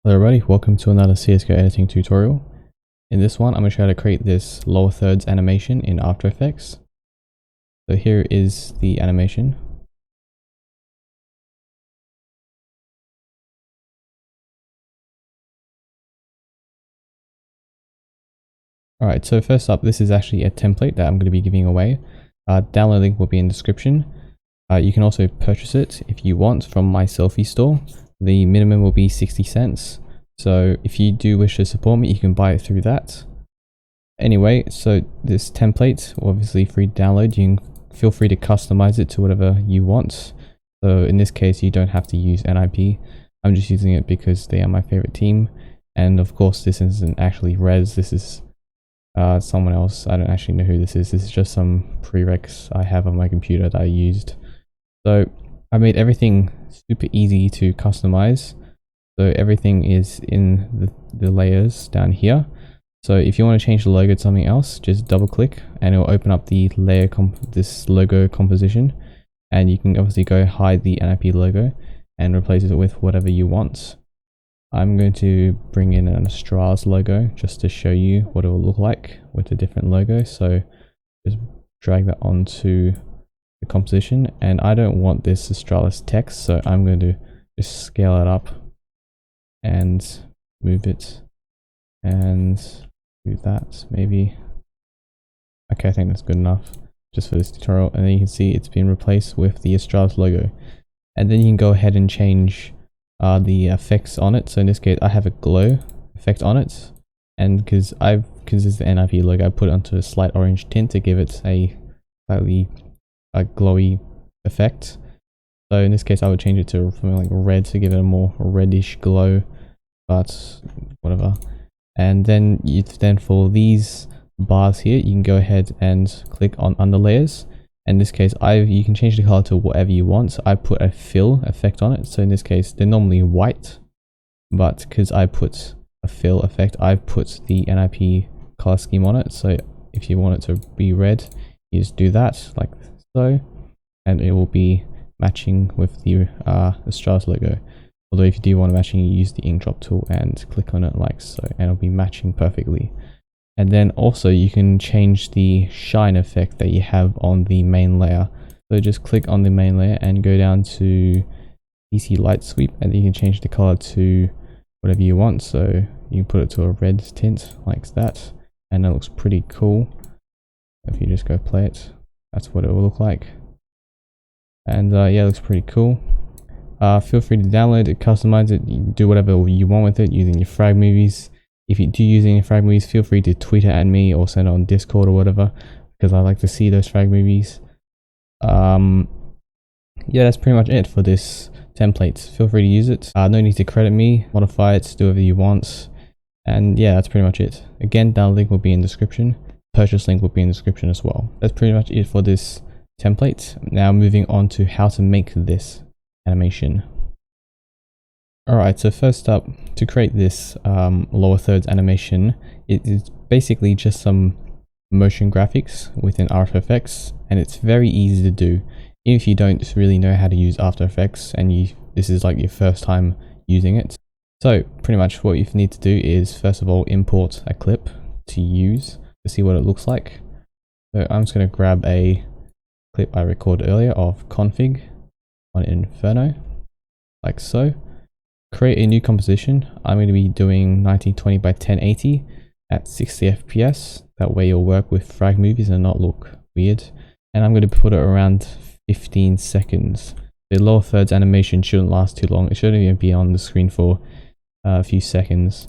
Hello everybody, welcome to another CSGO editing tutorial. In this one, I'm going to try to create this lower thirds animation in After Effects. So here is the animation. Alright, so first up, this is actually a template that I'm going to be giving away. Download link will be in the description. You can also purchase it if you want from my Selfie store. The minimum will be 60 cents. So if you do wish to support me, you can buy it through that. Anyway, so this template, obviously free download, you can feel free to customize it to whatever you want. So in this case, you don't have to use NIP. I'm just using it because they are my favorite team. And of course, this isn't actually Res. This is someone else. I don't actually know who this is. This is just some prereqs I have on my computer that I used. So I made everything super easy to customize. So everything is in the layers down here. So if you want to change the logo to something else, just double click and it will open up the layer this logo composition, and you can obviously go hide the NIP logo and replace it with whatever you want. I'm going to bring in an Astralis logo just to show you what it will look like with a different logo. So just drag that onto the composition, and I don't want this Astralis text, so I'm going to just scale it up and move it and do that maybe. Okay, I think that's good enough just for this tutorial. And then you can see it's been replaced with the Astralis logo, and then you can go ahead and change the effects on it. So in this case, I have a glow effect on it, and because it's the NIP logo, I put it onto a slight orange tint to give it a slightly glowy effect. So in this case, I would change it to something like red to give it a more reddish glow, but whatever. And then for these bars here, you can go ahead and click on under layers. In this case, you can change the color to whatever you want. So I put a fill effect on it. So in this case, they're normally white, but because I put a fill effect, I've put the NIP color scheme on it. So if you want it to be red, you just do that like so, and it will be matching with the Astralis logo. Although if you do want to matching, you use the ink drop tool and click on it like so, and it'll be matching perfectly. And then also you can change the shine effect that you have on the main layer. So just click on the main layer and go down to DC light sweep, and then you can change the color to whatever you want. So you can put it to a red tint like that, and it looks pretty cool. If you just go play it, that's what it will look like. And yeah, it looks pretty cool. Feel free to download it, customize it, you do whatever you want with it using your fragmovies. If you do use any fragmovies, feel free to tweet it at me or send it on Discord or whatever, because I like to see those fragmovies. Yeah, that's pretty much it for this template. Feel free to use it. No need to credit me, modify it, do whatever you want. And yeah, that's pretty much it. Again, download link will be in the description. Purchase link will be in the description as well. That's pretty much it for this template. Now moving on to how to make this animation. Alright, so first up, to create this lower thirds animation, it is basically just some motion graphics within After Effects, and it's very easy to do. Even if you don't really know how to use After Effects and this is like your first time using it. So pretty much what you need to do is first of all import a clip to use to see what it looks like. So I'm just going to grab a clip I recorded earlier of config on Inferno, like so. Create a new composition. I'm going to be doing 1920 by 1080 at 60 FPS. That way you'll work with fragmovies and not look weird. And I'm going to put it around 15 seconds. The lower thirds animation shouldn't last too long. It shouldn't even be on the screen for a few seconds.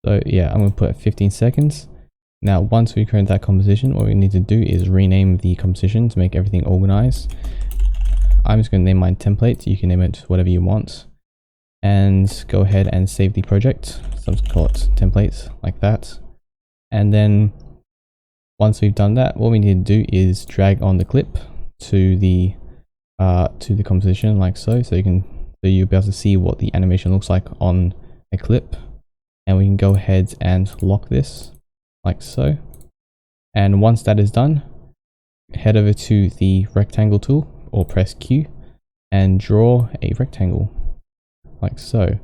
So yeah, I'm going to put it 15 seconds. Now once we create that composition, what we need to do is rename the composition to make everything organized. I'm just going to name my template. You can name it whatever you want. And go ahead and save the project. So I'm just call it templates like that. And then once we've done that, what we need to do is drag on the clip to the composition like so. So you'll be able to see what the animation looks like on a clip. And we can go ahead and lock this like so. And once that is done, head over to the rectangle tool or press Q and draw a rectangle like so.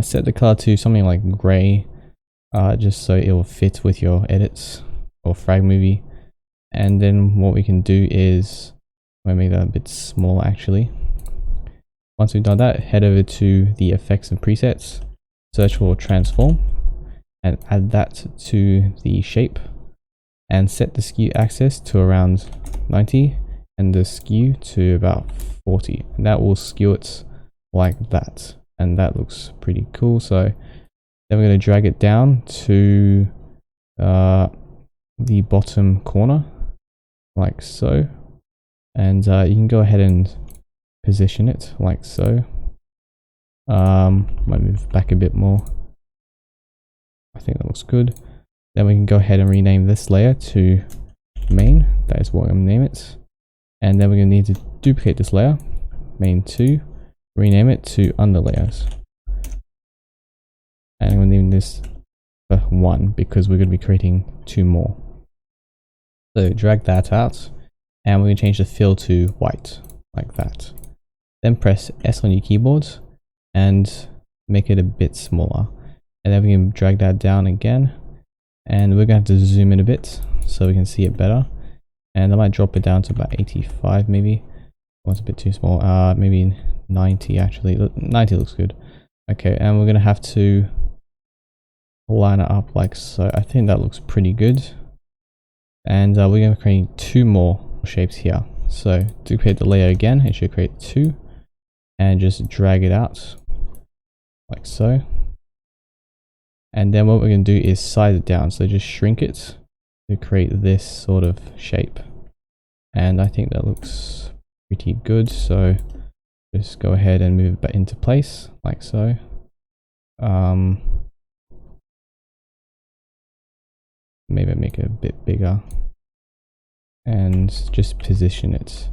Set the color to something like gray, just so it will fit with your edits or frag movie. And then what we can do is, we'll make that a bit smaller actually. Once we've done that, head over to the effects and presets, search for transform, and add that to the shape, and set the skew axis to around 90 and the skew to about 40, and that will skew it like that, and that looks pretty cool. So then we're going to drag it down to the bottom corner like so, and you can go ahead and position it like so. Might move back a bit more. I think that looks good. Then we can go ahead and rename this layer to main. That is what I'm going to name it. And then we're going to need to duplicate this layer, main 2, rename it to under layers. And I'm going to name this for 1 because we're going to be creating 2 more. So drag that out, and we're going to change the fill to white like that. Then press S on your keyboard and make it a bit smaller. And then we can drag that down again, and we're going to have to zoom in a bit so we can see it better. And I might drop it down to about 85 maybe. Oh, it's a bit too small. Maybe 90 actually. 90 looks good. Okay, and we're going to have to line it up like so. I think that looks pretty good. And we're going to create 2 more shapes here. So to create the layer again, it should create 2, and just drag it out like so. And then what we're going to do is size it down, so just shrink it to create this sort of shape. And I think that looks pretty good, so just go ahead and move it back into place like so. Maybe make it a bit bigger and just position it.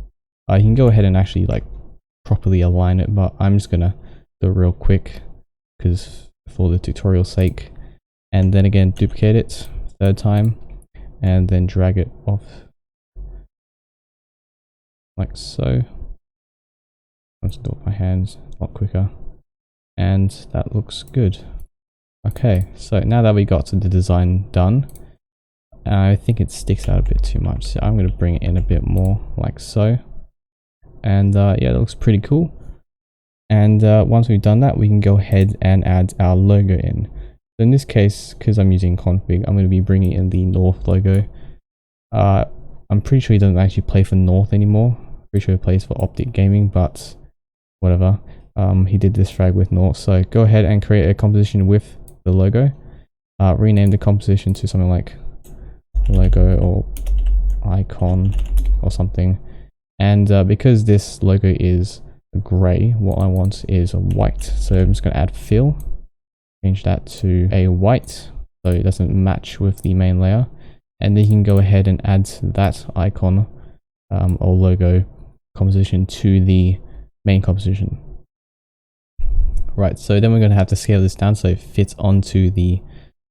You can go ahead and actually like properly align it, but I'm just gonna do it real quick because for the tutorial's sake. And then again, duplicate it 3rd time and then drag it off like so. I'll just do it with my hands a lot quicker, and that looks good. Okay, so now that we got the design done, I think it sticks out a bit too much, so I'm going to bring it in a bit more like so. And yeah, it looks pretty cool. And once we've done that, we can go ahead and add our logo in. So in this case, because I'm using config, I'm going to be bringing in the North logo. I'm pretty sure he doesn't actually play for North anymore. Pretty sure he plays for Optic Gaming, but whatever. He did this frag with North, so go ahead and create a composition with the logo. Rename the composition to something like logo or icon or something. And because this logo is gray, what I want is a white. So I'm just going to add fill, change that to a white so it doesn't match with the main layer. And then you can go ahead and add that icon or logo composition to the main composition. Right, so then we're going to have to scale this down so it fits onto the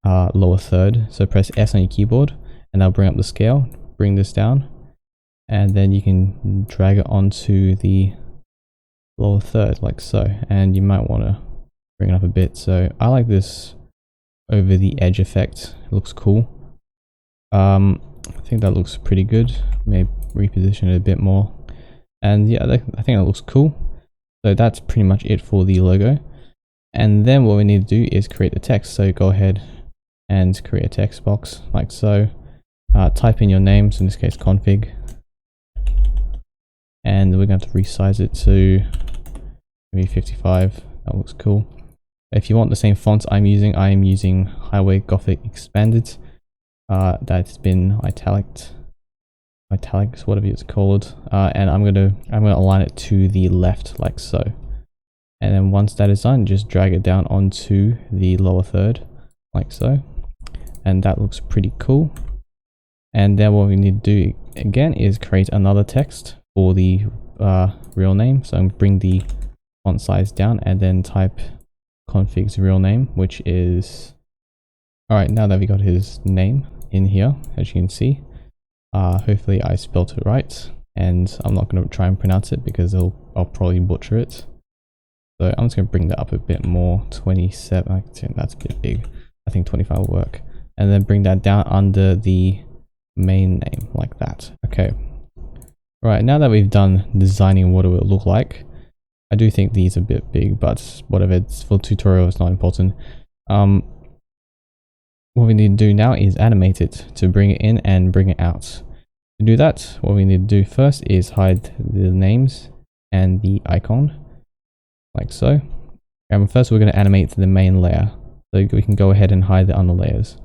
lower third. So press S on your keyboard and that'll bring up the scale, bring this down, and then you can drag it onto the lower third like so. And you might want to bring it up a bit. So I like this over the edge effect. It looks cool. I think that looks pretty good. Maybe reposition it a bit more. And yeah, I think that looks cool. So that's pretty much it for the logo. And then what we need to do is create the text. So go ahead and create a text box like so. Type in your name, so in this case config. And we're going to have to resize it to maybe 55. That looks cool. If you want the same fonts I am using Highway Gothic Expanded. That's been italics, whatever it's called. And I'm gonna align it to the left like so. And then once that is done, just drag it down onto the lower third like so. And that looks pretty cool. And then what we need to do again is create another text for the real name. So I'm going to bring the font size down and then type config's real name, which is... Alright, now that we got his name in here, as you can see, hopefully I spelled it right. And I'm not going to try and pronounce it because I'll probably butcher it. So I'm just going to bring that up a bit more. 27, I think that's a bit big. I think 25 will work. And then bring that down under the main name like that. Okay. Right, now that we've done designing what it will look like, I do think these are a bit big, but whatever, it's for tutorial, it's not important. What we need to do now is animate it to bring it in and bring it out. To do that, what we need to do first is hide the names and the icon, like so. And first we're going to animate the main layer, so we can go ahead and hide the other layers.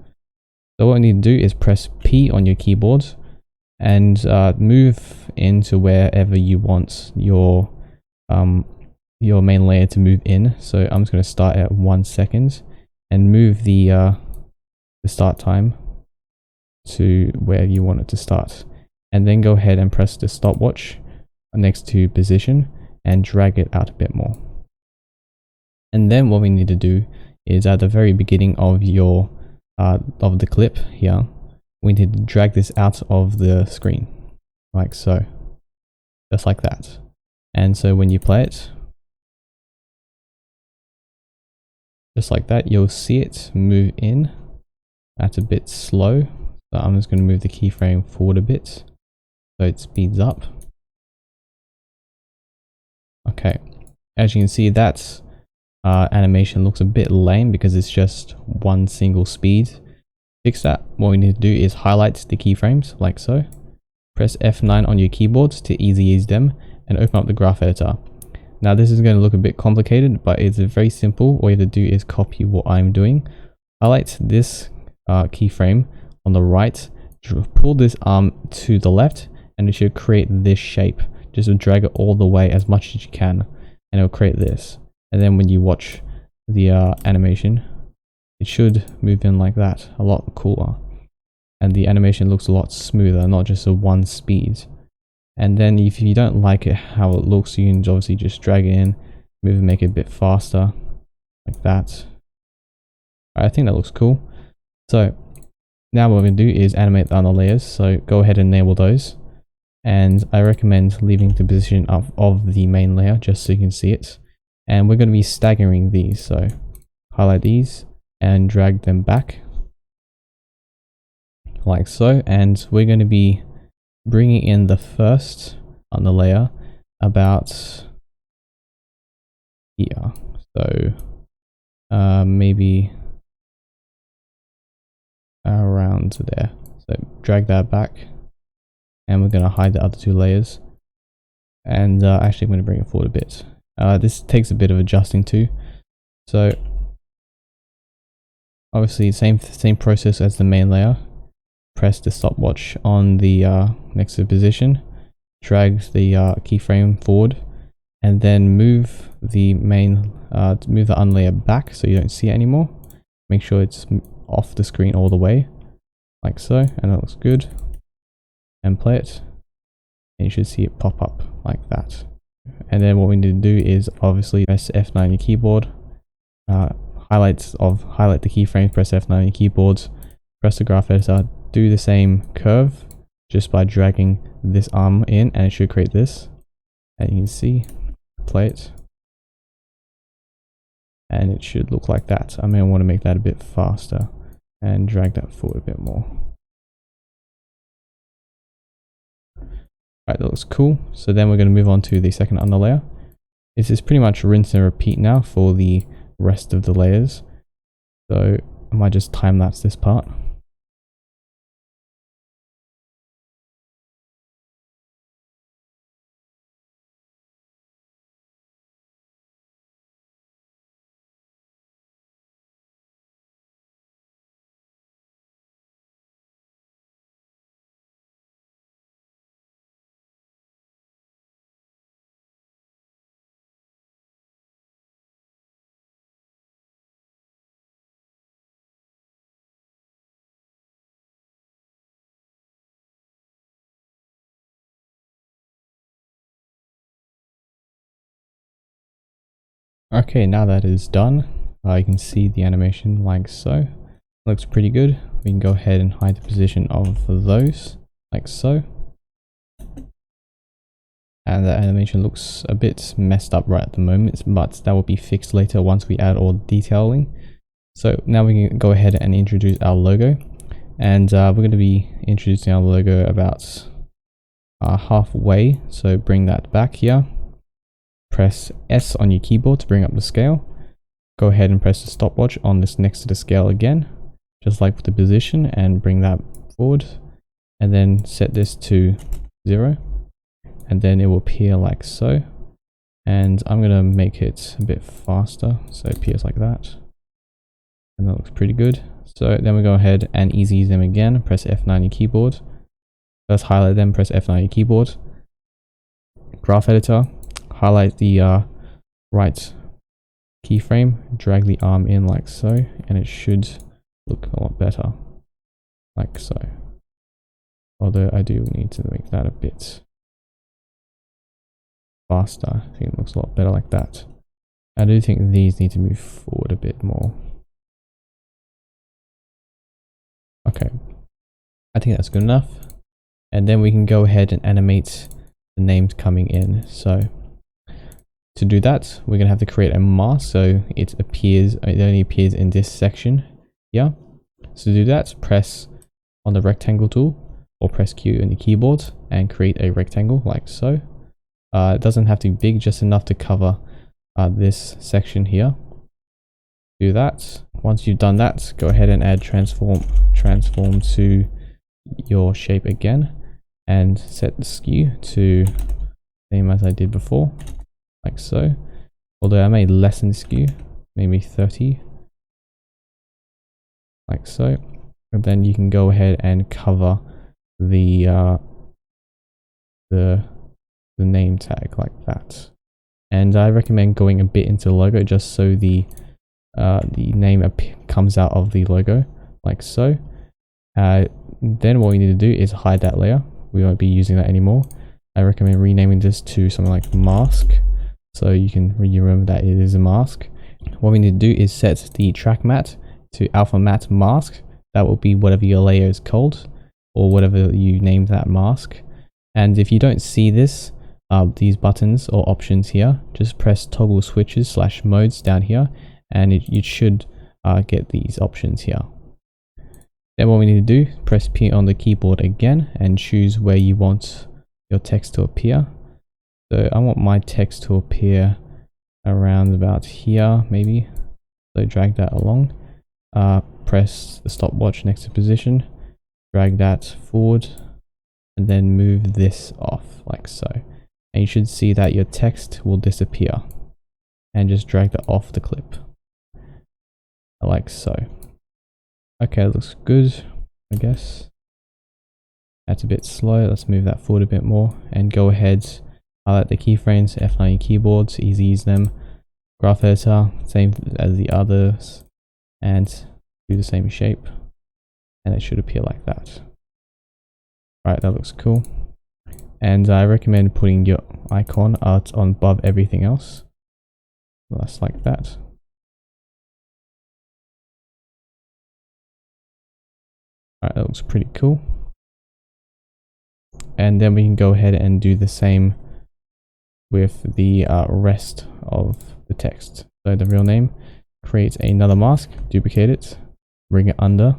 So what we need to do is press P on your keyboard and move into wherever you want your main layer to move in. So I'm just going to start at 1 second and move the start time to where you want it to start, and then go ahead and press the stopwatch next to position and drag it out a bit more. And then what we need to do is at the very beginning of your of the clip here, we need to drag this out of the screen like so, just like that. And so when you play it just like that, you'll see it move in. That's a bit slow, so I'm just going to move the keyframe forward a bit so it speeds up. Okay, as you can see, that animation looks a bit lame because it's just one single speed. Fix that. What we need to do is highlight the keyframes like so. Press F9 on your keyboard to easy use them and open up the graph editor. Now this is going to look a bit complicated, but it's very simple. All you have to do is copy what I'm doing. Highlight this keyframe on the right, pull this arm to the left, and it should create this shape. Just drag it all the way as much as you can, and it'll create this. And then when you watch the animation, it should move in like that, a lot cooler. And the animation looks a lot smoother, not just a one speed. And then if you don't like it how it looks, you can obviously just drag it in, move and make it a bit faster, like that. I think that looks cool. So now what we're going to do is animate the other layers, so go ahead and enable those. And I recommend leaving the position of the main layer just so you can see it. And we're going to be staggering these, so highlight these and drag them back like so. And we're going to be bringing in the first on the layer about here, so maybe around there. So drag that back, and we're going to hide the other two layers. And actually I'm going to bring it forward a bit. This takes a bit of adjusting too, so obviously same process as the main layer. Press the stopwatch on the next to the position, drag the keyframe forward, and then move the main move the unlayer back so you don't see it anymore. Make sure it's off the screen all the way like so, and that looks good. And play it, and you should see it pop up like that. And then what we need to do is obviously press F9 on your keyboard, highlight the keyframe, press F9 on your keyboards, press the graph editor, do the same curve just by dragging this arm in, and it should create this. And you can see, play it, and it should look like that. I may want to make that a bit faster and drag that forward a bit more. Alright, that looks cool. So then we're going to move on to the second underlayer. This is pretty much rinse and repeat now for the rest of the layers. So I might just time lapse this part. Okay, now that is done, you can see the animation like so. Looks pretty good. We can go ahead and hide the position of those like so. and the animation looks a bit messed up right at the moment, but that will be fixed later once we add all detailing. So now we can go ahead and introduce our logo, and we're going to be introducing our logo about halfway, so bring that back here, press S on your keyboard to bring up the scale, go ahead and press the stopwatch on this next to the scale again, just like with the position, and bring that forward, and then set this to 0. And then it will appear like so, and I'm gonna make it a bit faster so it appears like that, and that looks pretty good. So then we go ahead and easy ease them again, press F9 on your keyboard, first highlight them, press F9 on your keyboard, graph editor, highlight the right keyframe, drag the arm in like so, and it should look a lot better like so, although I do need to make that a bit faster. I think it looks a lot better like that. I do think these need to move forward a bit more. Okay, I think that's good enough. And then we can go ahead and animate the names coming in. So to do that, we're gonna have to create a mask so it only appears in this section here. So to do that, press on the rectangle tool or press Q on the keyboard and create a rectangle like so. It doesn't have to be big, just enough to cover this section here. Do that. Once you've done that, go ahead and add transform to your shape again, and set the skew to same as I did before, like so. Although I may lessen the skew, maybe 30, like so. And then you can go ahead and cover the name tag like that. And I recommend going a bit into the logo just so the name comes out of the logo like so. Then what we need to do is hide that layer. We won't be using that anymore. I recommend renaming this to something like mask, so you remember that it is a mask. What we need to do is set the track matte to alpha matte mask. That will be whatever your layer is called, or whatever you name that mask. And if you don't see this, these buttons or options here, just press toggle switches / modes down here, and you should get these options here. Then what we need to do, press P on the keyboard again and choose where you want your text to appear. So I want my text to appear around about here maybe, so drag that along, press the stopwatch next to position, drag that forward, and then move this off like so. And you should see that your text will disappear, and just drag that off the clip like so. Okay, it looks good, I guess. That's a bit slow. Let's move that forward a bit more, and go ahead, highlight the keyframes, F9 keyboards, easy use them, graph editor, same as the others, and do the same shape, and it should appear like that. Alright, that looks cool. And I recommend putting your icon art on above everything else. Just like that. Alright, that looks pretty cool. And then we can go ahead and do the same with the rest of the text. So the real name, create another mask, duplicate it, bring it under,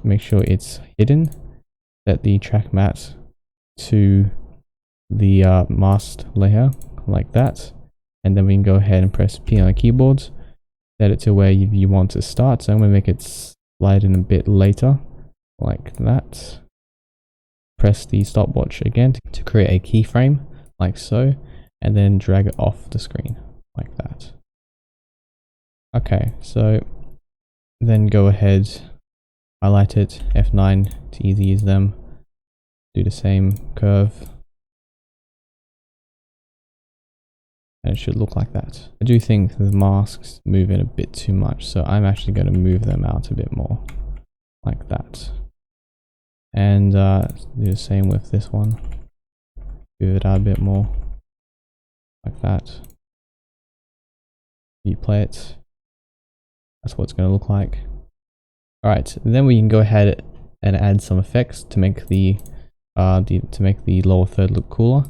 make sure it's hidden, set the track matte to the masked layer like that, and then we can go ahead and press P on the keyboard, set it to where you want to start. So I'm going to make it slide in a bit later like that. Press the stopwatch again to create a keyframe like so, and then drag it off the screen like that. Okay, so then go ahead, highlight it, F9 to easy use them, do the same curve, and it should look like that. I do think the masks move in a bit too much, so I'm actually going to move them out a bit more like that. And do the same with this one, move it out a bit more like that. You play it, that's what it's going to look like. Alright, then we can go ahead and add some effects to make the to make the lower third look cooler.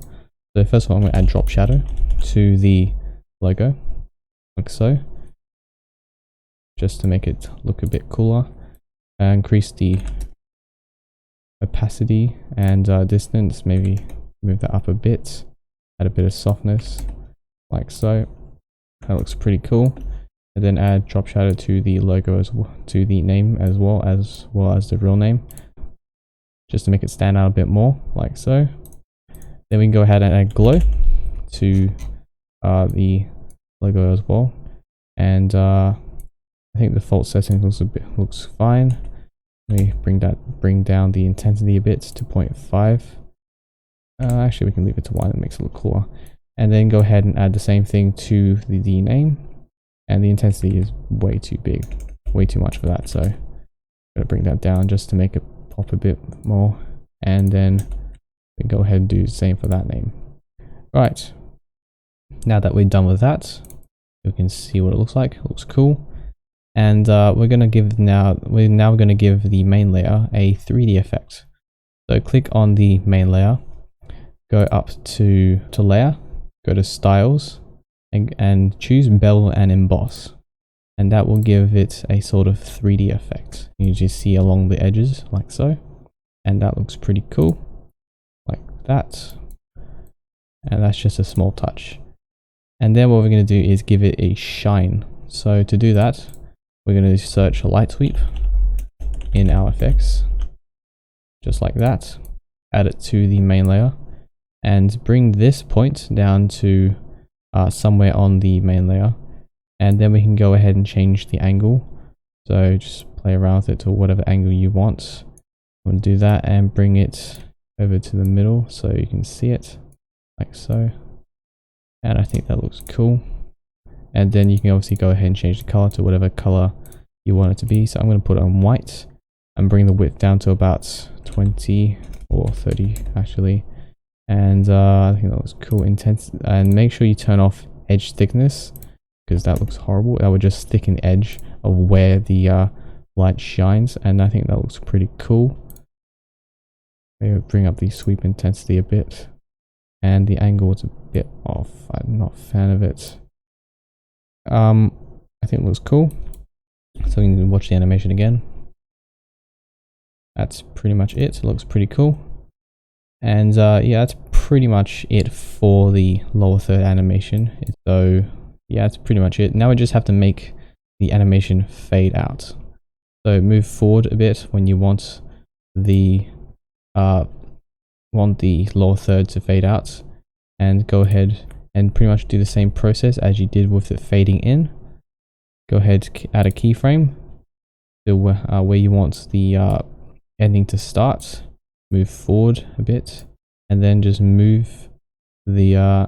So first of all, I'm going to add drop shadow to the logo, like so, just to make it look a bit cooler. Increase the opacity and distance, maybe move that up a bit, add a bit of softness, like so. That looks pretty cool. And then add drop shadow to the logo as well, to the name as well as the real name, just to make it stand out a bit more, like so. Then we can go ahead and add glow to the logo as well, and I think the default setting looks fine. Let me bring down the intensity a bit to 0.5. Actually, we can leave it to 1. It makes it look cooler. And then go ahead and add the same thing to the name, and the intensity is way too big, way too much for that. So I'm gonna bring that down just to make it pop a bit more, and then we go ahead and do the same for that name. Right. Now that we're done with that, we can see what it looks like. It looks cool. And we're now going to give the main layer a 3D effect. So click on the main layer, go up to layer, go to styles, and choose bevel and emboss. And that will give it a sort of 3D effect. You just see along the edges like so. And that looks pretty cool, like that. And that's just a small touch. And then what we're going to do is give it a shine. So to do that, we're going to search light sweep in our effects, just like that. Add it to the main layer and bring this point down to somewhere on the main layer. And then we can go ahead and change the angle. So just play around with it to whatever angle you want. I'm going to do that and bring it over to the middle so you can see it, like so. And I think that looks cool. And then you can obviously go ahead and change the color to whatever color you want it to be. So I'm going to put it on white and bring the width down to about 20 or 30 actually. And I think that looks cool. Intense, and make sure you turn off edge thickness, because that looks horrible. That would just thicken the edge of where the light shines, and I think that looks pretty cool. Maybe bring up the sweep intensity a bit, and the angle is a bit off. I'm not a fan of it. I think it looks cool. So we can watch the animation again. That's pretty much it. It looks pretty cool. And yeah, that's pretty much it for the lower third animation. So yeah, that's pretty much it. Now we just have to make the animation fade out. So move forward a bit when you want the lower third to fade out, and go ahead and pretty much do the same process as you did with it fading in. Go ahead, add a keyframe to where you want the ending to start. Move forward a bit, and then just move the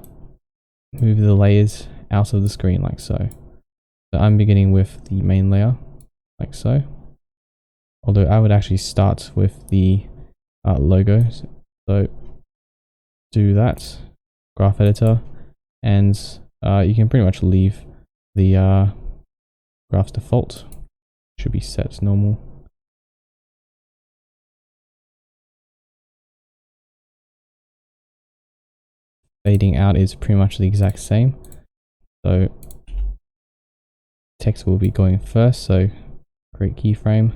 layers out of the screen like so. So I'm beginning with the main layer, like so. Although I would actually start with the logos. So do that, graph editor, and you can pretty much leave the graph's default. Should be set to normal. Fading out is pretty much the exact same. So text will be going first, so create keyframe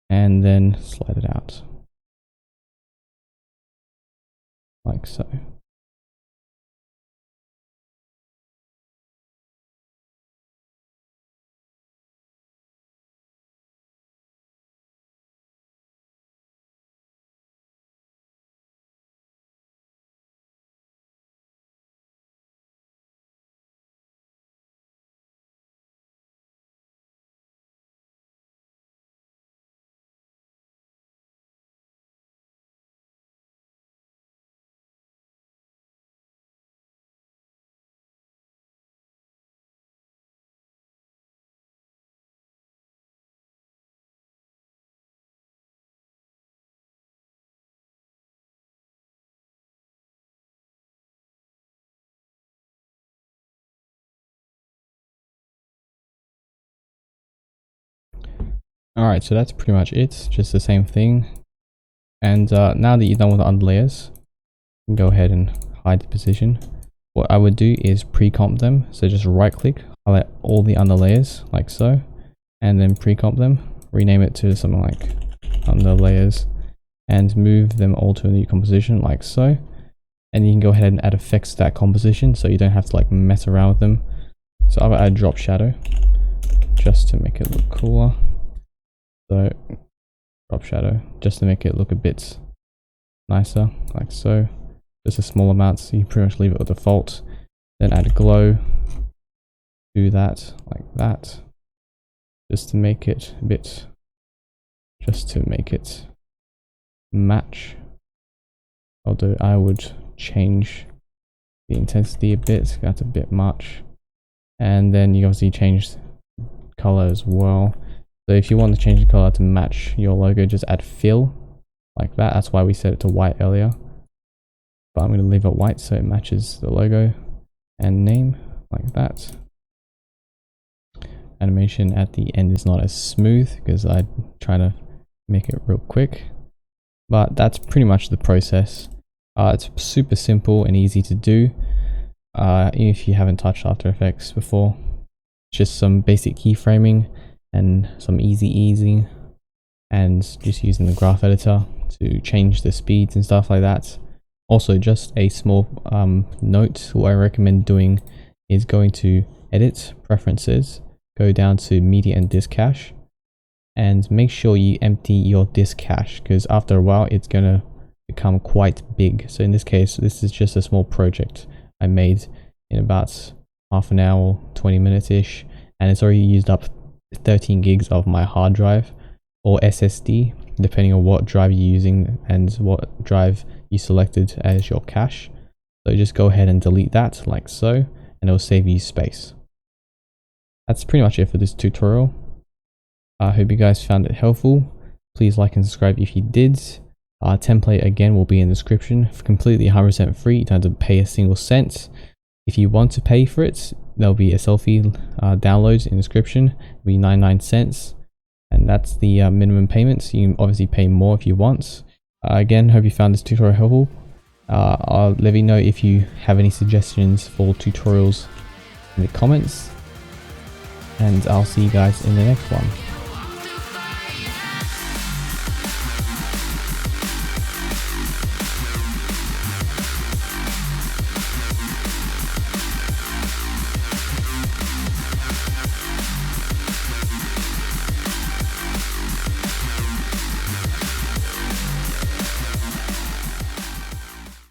and then slide it out like so. Alright, so that's pretty much it. Just the same thing. And now that you're done with the underlayers, you can go ahead and hide the position. What I would do is pre-comp them. So just right click, highlight all the underlayers like so, and then pre-comp them, rename it to something like underlayers, and move them all to a new composition like so. And you can go ahead and add effects to that composition so you don't have to like mess around with them. So I'll add drop shadow just to make it look cooler. So drop shadow just to make it look a bit nicer like so. Just a small amount, so you pretty much leave it with default. Then add glow, do that like that, just to make it a bit, just to make it match. Although I would change the intensity a bit, that's a bit much. And then you obviously change color as well. So if you want to change the color to match your logo, just add fill like that. That's why we set it to white earlier. But I'm going to leave it white so it matches the logo, and name like that. Animation at the end is not as smooth because I try to make it real quick. But that's pretty much the process. It's super simple and easy to do. If you haven't touched After Effects before, just some basic keyframing and some easy and just using the graph editor to change the speeds and stuff like that. Also, just a small note, what I recommend doing is going to edit preferences, go down to media and disk cache, and make sure you empty your disk cache, because after a while it's going to become quite big. So in this case, this is just a small project I made in about half an hour, 20 minutes ish, and it's already used up 13 gigs of my hard drive or SSD, depending on what drive you're using and what drive you selected as your cache. So just go ahead and delete that like so, and it'll save you space. That's pretty much it for this tutorial. I hope you guys found it helpful. Please like and subscribe if you did. Our template again will be in the description, completely 100% free. You don't have to pay a single cent. If you want to pay for it, there'll be a selfie download in the description. It'll be 99 cents, and that's the minimum payments. You can obviously pay more if you want. Again, hope you found this tutorial helpful. I'll let me know if you have any suggestions for tutorials in the comments, and I'll see you guys in the next one.